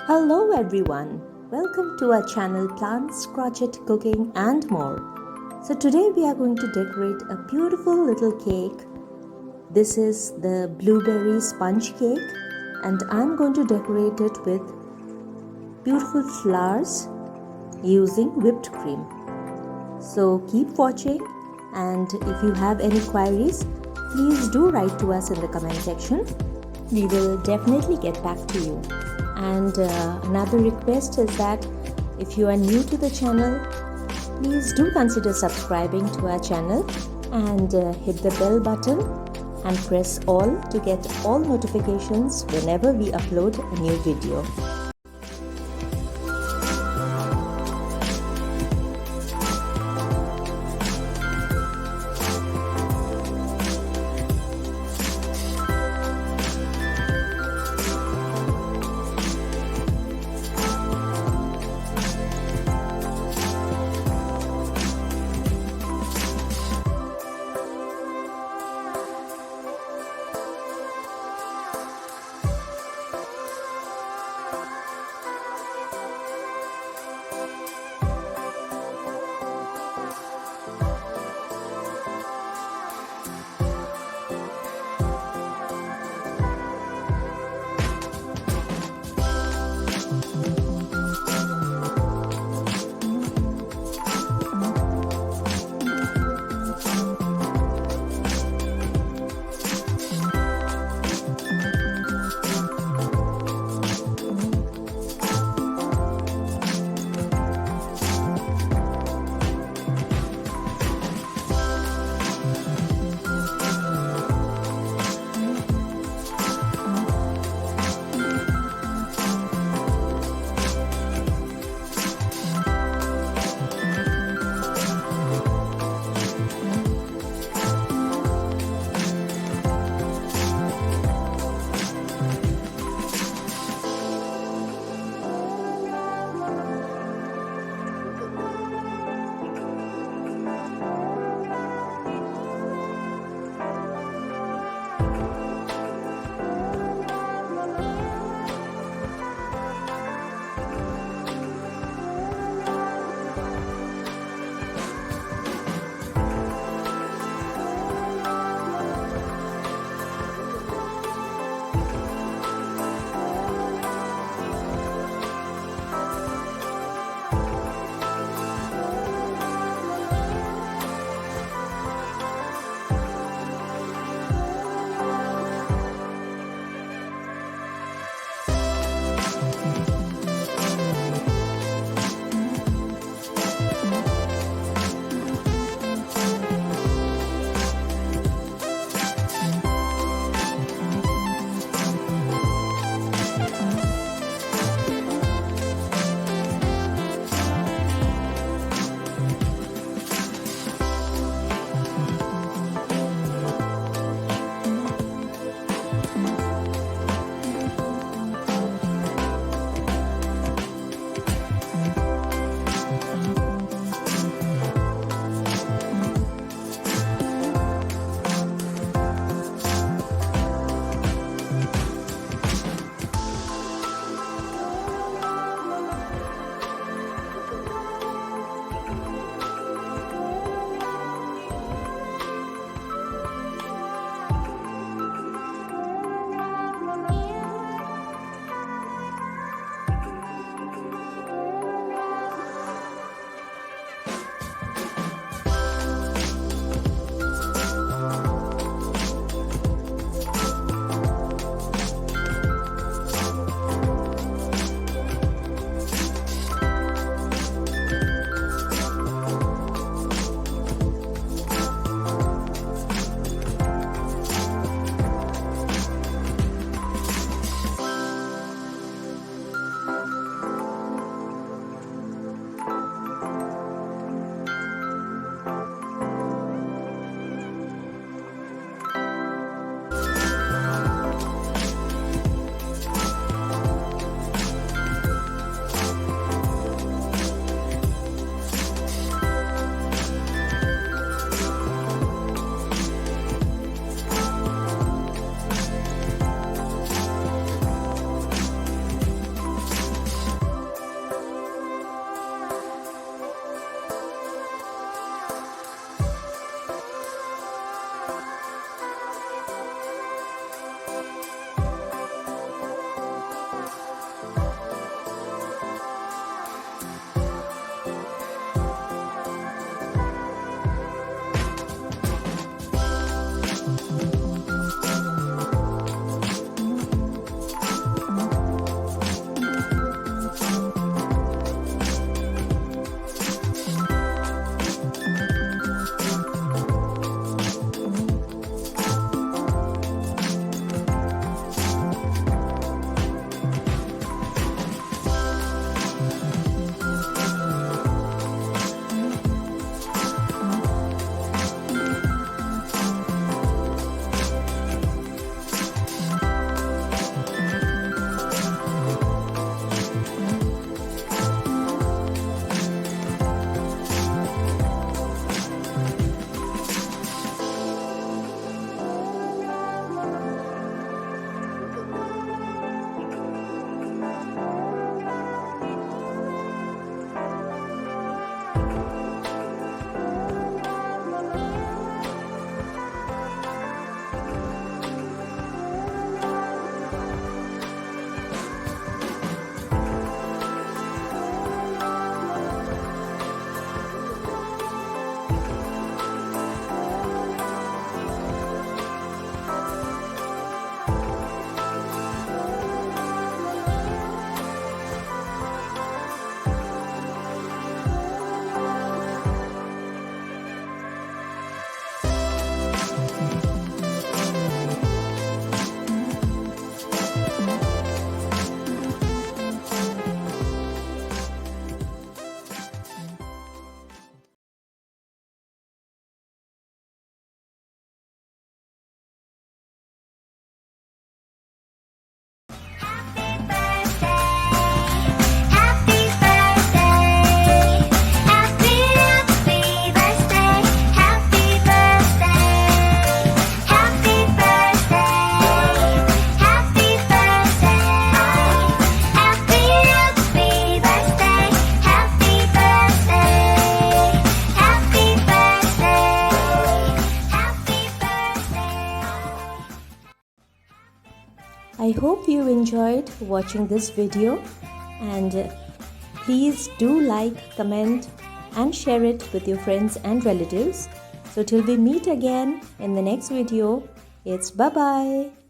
Hello everyone, welcome to our channel Plants, Crochet, Cooking and more. So today we are going to decorate a beautiful little cake. This is the blueberry sponge cake and I'm going to decorate it with beautiful flowers using whipped cream. So keep watching, and if you have any queries, please do write to us in the comment section. We will definitely get back to you. And another request is that if you are new to the channel, please do consider subscribing to our channel and hit the bell button and press all to get all notifications whenever we upload a new video. I hope you enjoyed watching this video, and please do like, comment and share it with your friends and relatives. So till we meet again in the next video, it's bye bye.